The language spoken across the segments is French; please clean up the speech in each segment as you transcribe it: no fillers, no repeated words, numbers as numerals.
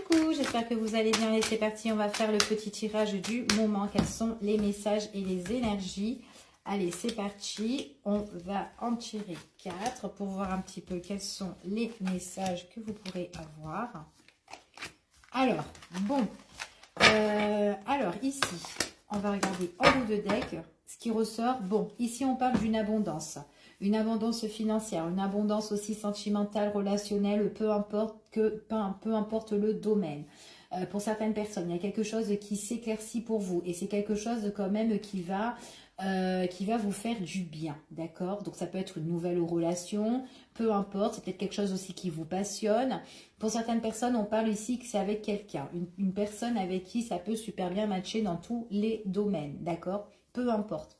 coucou, j'espère que vous allez bien et c'est parti, on va faire le petit tirage du moment. Quels sont les messages et les énergies? Allez, c'est parti, on va en tirer 4 pour voir un petit peu quels sont les messages que vous pourrez avoir. Alors, bon, alors ici, on va regarder en haut de deck ce qui ressort. Bon, ici on parle d'une abondance. Une abondance financière, une abondance aussi sentimentale, relationnelle, peu importe le domaine. Pour certaines personnes, il y a quelque chose qui s'éclaircit pour vous et c'est quelque chose quand même qui va vous faire du bien, d'accord? Donc ça peut être une nouvelle relation, peu importe, c'est peut-être quelque chose aussi qui vous passionne. Pour certaines personnes, on parle ici que c'est avec quelqu'un, une personne avec qui ça peut super bien matcher dans tous les domaines, d'accord? Peu importe.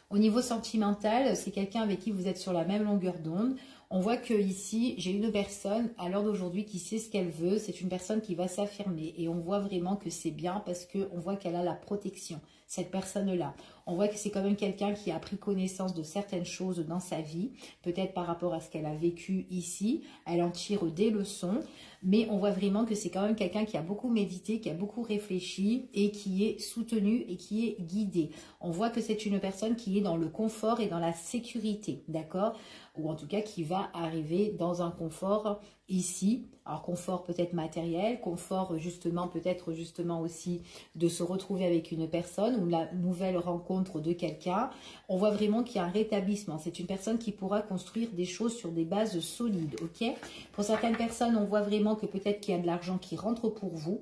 Au niveau sentimental, c'est quelqu'un avec qui vous êtes sur la même longueur d'onde. On voit que ici, j'ai une personne à l'heure d'aujourd'hui qui sait ce qu'elle veut. C'est une personne qui va s'affirmer et on voit vraiment que c'est bien parce qu'on voit qu'elle a la protection, cette personne-là. On voit que c'est quand même quelqu'un qui a pris connaissance de certaines choses dans sa vie, peut-être par rapport à ce qu'elle a vécu ici. Elle en tire des leçons, mais on voit vraiment que c'est quand même quelqu'un qui a beaucoup médité, qui a beaucoup réfléchi et qui est soutenu et qui est guidé. On voit que c'est une personne qui est dans le confort et dans la sécurité, d'accord? Ou en tout cas qui va arriver dans un confort ici. Alors confort peut-être matériel, confort justement peut-être justement aussi de se retrouver avec une personne ou la nouvelle rencontre de quelqu'un. On voit vraiment qu'il y a un rétablissement. C'est une personne qui pourra construire des choses sur des bases solides, ok? Pour certaines personnes, on voit vraiment que peut-être qu'il y a de l'argent qui rentre pour vous.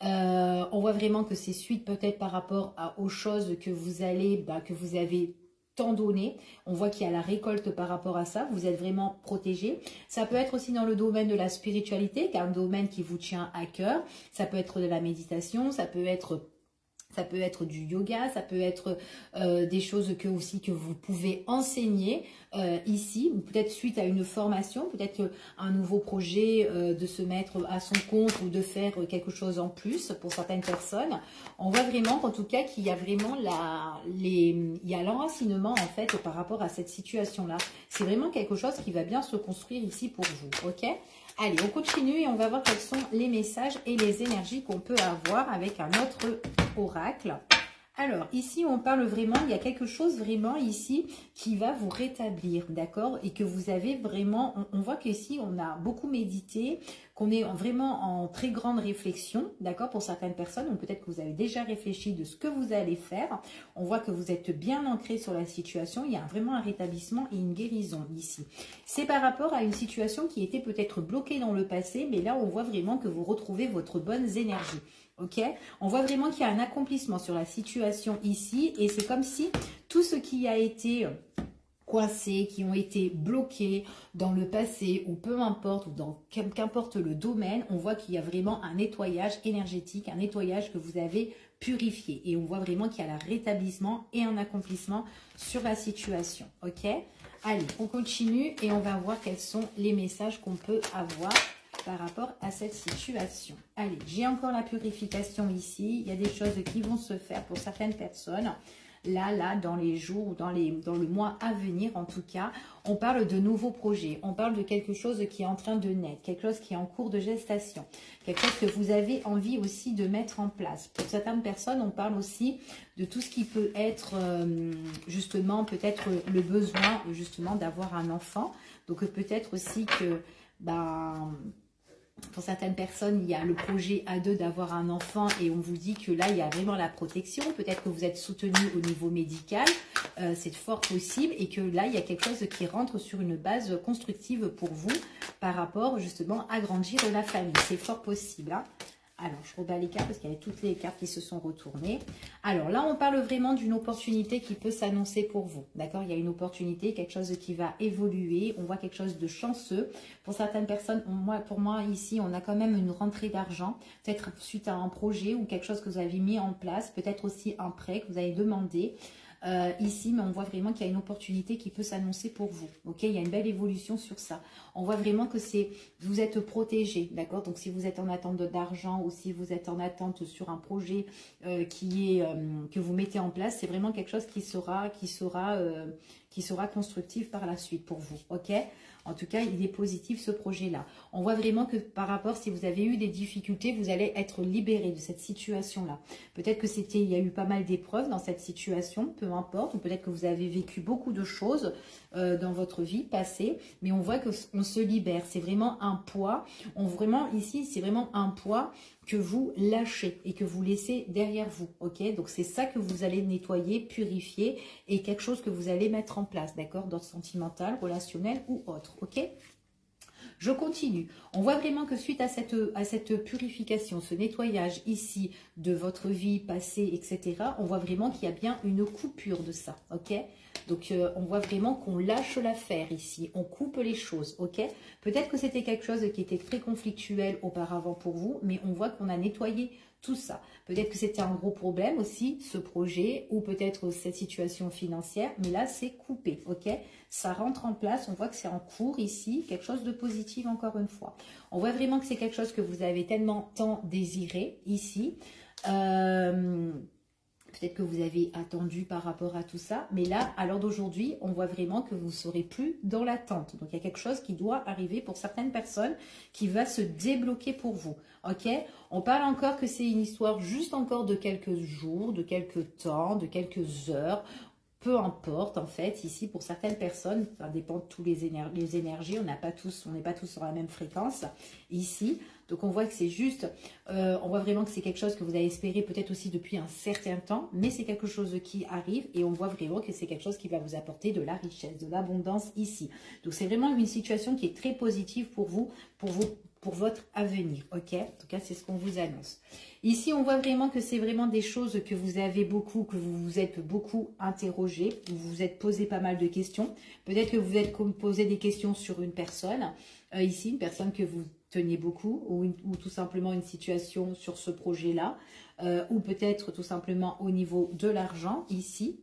On voit vraiment que c'est suite peut-être par rapport aux choses que vous avez tant donné. On voit qu'il y a la récolte par rapport à ça. Vous êtes vraiment protégé. Ça peut être aussi dans le domaine de la spiritualité, qui est un domaine qui vous tient à cœur. Ça peut être de la méditation, ça peut être du yoga, ça peut être des choses que vous pouvez enseigner ici, ou peut-être suite à une formation, peut-être un nouveau projet de se mettre à son compte ou de faire quelque chose en plus pour certaines personnes. On voit vraiment qu'en tout cas qu'il y a vraiment il y a l'enracinement en fait par rapport à cette situation-là. C'est vraiment quelque chose qui va bien se construire ici pour vous, ok? Allez, on continue et on va voir quels sont les messages et les énergies qu'on peut avoir avec un autre oracle. Alors, ici, on parle vraiment, il y a quelque chose vraiment ici qui va vous rétablir, d'accord? Et que vous avez vraiment, on voit qu'ici, on a beaucoup médité, qu'on est vraiment en très grande réflexion, d'accord? Pour certaines personnes, ou peut-être que vous avez déjà réfléchi de ce que vous allez faire. On voit que vous êtes bien ancré sur la situation. Il y a vraiment un rétablissement et une guérison ici. C'est par rapport à une situation qui était peut-être bloquée dans le passé, mais là, on voit vraiment que vous retrouvez votre bonne énergie. Ok, on voit vraiment qu'il y a un accomplissement sur la situation ici et c'est comme si tout ce qui a été coincé, qui ont été bloqués dans le passé ou peu importe, ou dans qu'importe le domaine, on voit qu'il y a vraiment un nettoyage énergétique, un nettoyage que vous avez purifié et on voit vraiment qu'il y a un rétablissement et un accomplissement sur la situation. Ok, allez, on continue et on va voir quels sont les messages qu'on peut avoir par rapport à cette situation. Allez, j'ai encore la purification ici. Il y a des choses qui vont se faire pour certaines personnes. Là, dans les jours ou dans le mois à venir, en tout cas, on parle de nouveaux projets. On parle de quelque chose qui est en train de naître, quelque chose qui est en cours de gestation, quelque chose que vous avez envie aussi de mettre en place. Pour certaines personnes, on parle aussi de tout ce qui peut être justement peut-être le besoin justement d'avoir un enfant. Donc peut-être aussi que pour certaines personnes, il y a le projet à deux d'avoir un enfant et on vous dit que là, il y a vraiment la protection. Peut-être que vous êtes soutenu au niveau médical, c'est fort possible et que là, il y a quelque chose qui rentre sur une base constructive pour vous par rapport justement à grandir la famille. C'est fort possible, hein. Alors, je rebats les cartes parce qu'il y a toutes les cartes qui se sont retournées. Alors là, on parle vraiment d'une opportunité qui peut s'annoncer pour vous. D'accord? Il y a une opportunité, quelque chose qui va évoluer. On voit quelque chose de chanceux. Pour certaines personnes, pour moi, ici, on a quand même une rentrée d'argent. Peut-être suite à un projet ou quelque chose que vous avez mis en place. Peut-être aussi un prêt que vous avez demandé. Ici, mais on voit vraiment qu'il y a une opportunité qui peut s'annoncer pour vous. Ok, il y a une belle évolution sur ça. On voit vraiment que vous êtes protégé, d'accord? Donc, si vous êtes en attente d'argent ou si vous êtes en attente sur un projet que vous mettez en place, c'est vraiment quelque chose qui qui sera constructif par la suite pour vous, ok? En tout cas, il est positif ce projet-là. On voit vraiment que par rapport, si vous avez eu des difficultés, vous allez être libéré de cette situation-là. Peut-être que il y a eu pas mal d'épreuves dans cette situation, peu importe, ou peut-être que vous avez vécu beaucoup de choses dans votre vie passée, mais on voit qu'on se libère. C'est vraiment un poids. Ici, c'est vraiment un poids que vous lâchez et que vous laissez derrière vous, ok? Donc, c'est ça que vous allez nettoyer, purifier et quelque chose que vous allez mettre en place, d'accord? D'ordre sentimental, relationnel ou autre, ok? Je continue. On voit vraiment que suite à cette purification, ce nettoyage ici de votre vie passée, etc., on voit vraiment qu'il y a bien une coupure de ça, ok? Donc, on voit vraiment qu'on lâche l'affaire ici, on coupe les choses, ok? Peut-être que c'était quelque chose qui était très conflictuel auparavant pour vous, mais on voit qu'on a nettoyé tout ça. Peut-être que c'était un gros problème aussi, ce projet, ou peut-être cette situation financière, mais là, c'est coupé, ok? Ça rentre en place, on voit que c'est en cours ici, quelque chose de positif encore une fois. On voit vraiment que c'est quelque chose que vous avez tellement tant désiré ici. Peut-être que vous avez attendu par rapport à tout ça, mais là, à l'heure d'aujourd'hui, on voit vraiment que vous ne serez plus dans l'attente. Donc, il y a quelque chose qui doit arriver pour certaines personnes qui va se débloquer pour vous. Ok? On parle encore que c'est une histoire juste encore de quelques jours, de quelques temps, de quelques heures. Peu importe, en fait, ici, pour certaines personnes, ça dépend de tous les énergies, on n'est pas tous sur la même fréquence, ici. Donc, on voit que c'est juste, on voit vraiment que c'est quelque chose que vous avez espéré peut-être aussi depuis un certain temps, mais c'est quelque chose qui arrive et on voit vraiment que c'est quelque chose qui va vous apporter de la richesse, de l'abondance ici. Donc, c'est vraiment une situation qui est très positive pour vous, pour votre avenir, ok? En tout cas, c'est ce qu'on vous annonce. Ici, on voit vraiment que c'est vraiment des choses que vous avez beaucoup, que vous vous êtes beaucoup interrogé, vous vous êtes posé pas mal de questions. Peut-être que vous vous êtes posé des questions sur une personne, ici, une personne que vous tenez beaucoup, ou tout simplement une situation sur ce projet-là, ou peut-être tout simplement au niveau de l'argent, ici.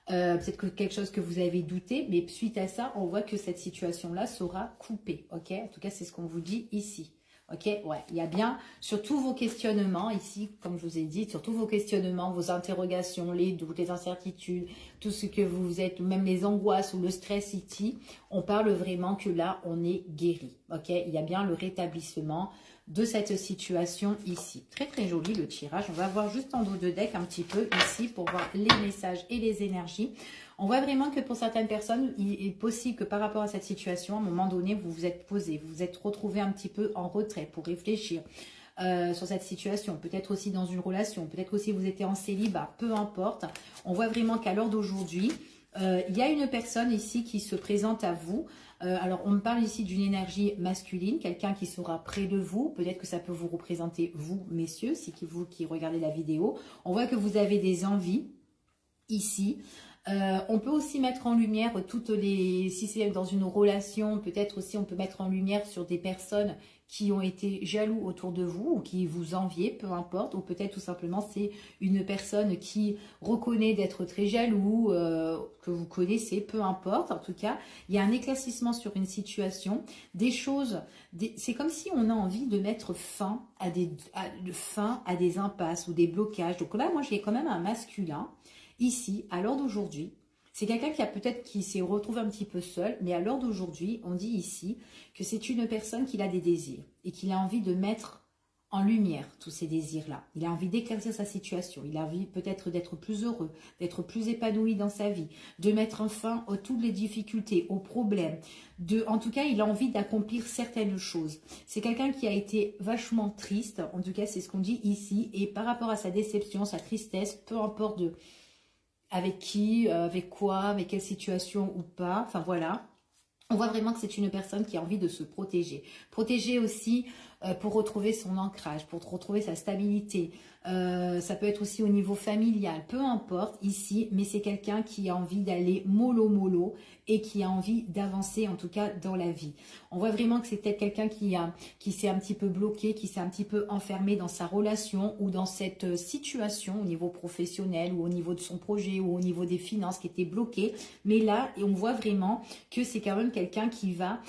Peut-être que quelque chose que vous avez douté, mais suite à ça, on voit que cette situation-là sera coupée, ok? En tout cas, c'est ce qu'on vous dit ici. Ok, ouais, il y a bien, sur tous vos questionnements ici, comme je vous ai dit, sur tous vos questionnements, vos interrogations, les doutes, les incertitudes, tout ce que vous êtes, même les angoisses ou le stress ici, on parle vraiment que là, on est guéri. Ok, il y a bien le rétablissement de cette situation ici. Très très joli le tirage. On va voir juste en dos de deck un petit peu ici pour voir les messages et les énergies. On voit vraiment que pour certaines personnes, il est possible que par rapport à cette situation, à un moment donné, vous vous êtes posé, vous vous êtes retrouvé un petit peu en retrait pour réfléchir sur cette situation. Peut-être aussi dans une relation, peut-être aussi vous étiez en célibat, peu importe. On voit vraiment qu'à l'heure d'aujourd'hui, il y a une personne ici qui se présente à vous. Alors, on me parle ici d'une énergie masculine, quelqu'un qui sera près de vous. Peut-être que ça peut vous représenter, vous, messieurs, si vous qui regardez la vidéo. On voit que vous avez des envies ici. On peut aussi mettre en lumière toutes les... Si c'est dans une relation, peut-être aussi on peut mettre en lumière sur des personnes qui ont été jaloux autour de vous ou qui vous enviaient, peu importe. Ou peut-être tout simplement c'est une personne qui reconnaît d'être très jaloux, que vous connaissez, peu importe. En tout cas, il y a un éclaircissement sur une situation, des choses... C'est comme si on a envie de mettre fin à des impasses ou des blocages. Donc là, moi j'ai quand même un masculin. Ici, à l'heure d'aujourd'hui, c'est quelqu'un qui s'est retrouvé un petit peu seul, mais à l'heure d'aujourd'hui, on dit ici que c'est une personne qui a des désirs et qu'il a envie de mettre en lumière tous ces désirs-là. Il a envie d'éclaircir sa situation, il a envie peut-être d'être plus heureux, d'être plus épanoui dans sa vie, de mettre un fin à toutes les difficultés, aux problèmes. En tout cas, il a envie d'accomplir certaines choses. C'est quelqu'un qui a été vachement triste, en tout cas c'est ce qu'on dit ici, et par rapport à sa déception, sa tristesse, peu importe avec qui, avec quoi, avec quelle situation ou pas, enfin voilà. On voit vraiment que c'est une personne qui a envie de se protéger. Protéger aussi pour retrouver son ancrage, pour retrouver sa stabilité. Ça peut être aussi au niveau familial, peu importe ici, mais c'est quelqu'un qui a envie d'aller mollo et qui a envie d'avancer en tout cas dans la vie. On voit vraiment que c'est peut-être quelqu'un qui s'est un petit peu bloqué, qui s'est un petit peu enfermé dans sa relation ou dans cette situation au niveau professionnel ou au niveau de son projet ou au niveau des finances qui était bloqué. Mais là, on voit vraiment que c'est quand même quelqu'un qui va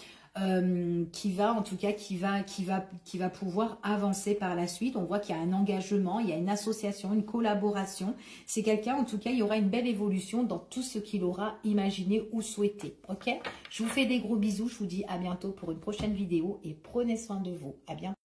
qui va en tout cas, qui va pouvoir avancer par la suite. On voit qu'il y a un engagement, il y a une association, une collaboration. C'est quelqu'un, en tout cas, il y aura une belle évolution dans tout ce qu'il aura imaginé ou souhaité. Ok? Je vous fais des gros bisous, je vous dis à bientôt pour une prochaine vidéo et prenez soin de vous. À bientôt.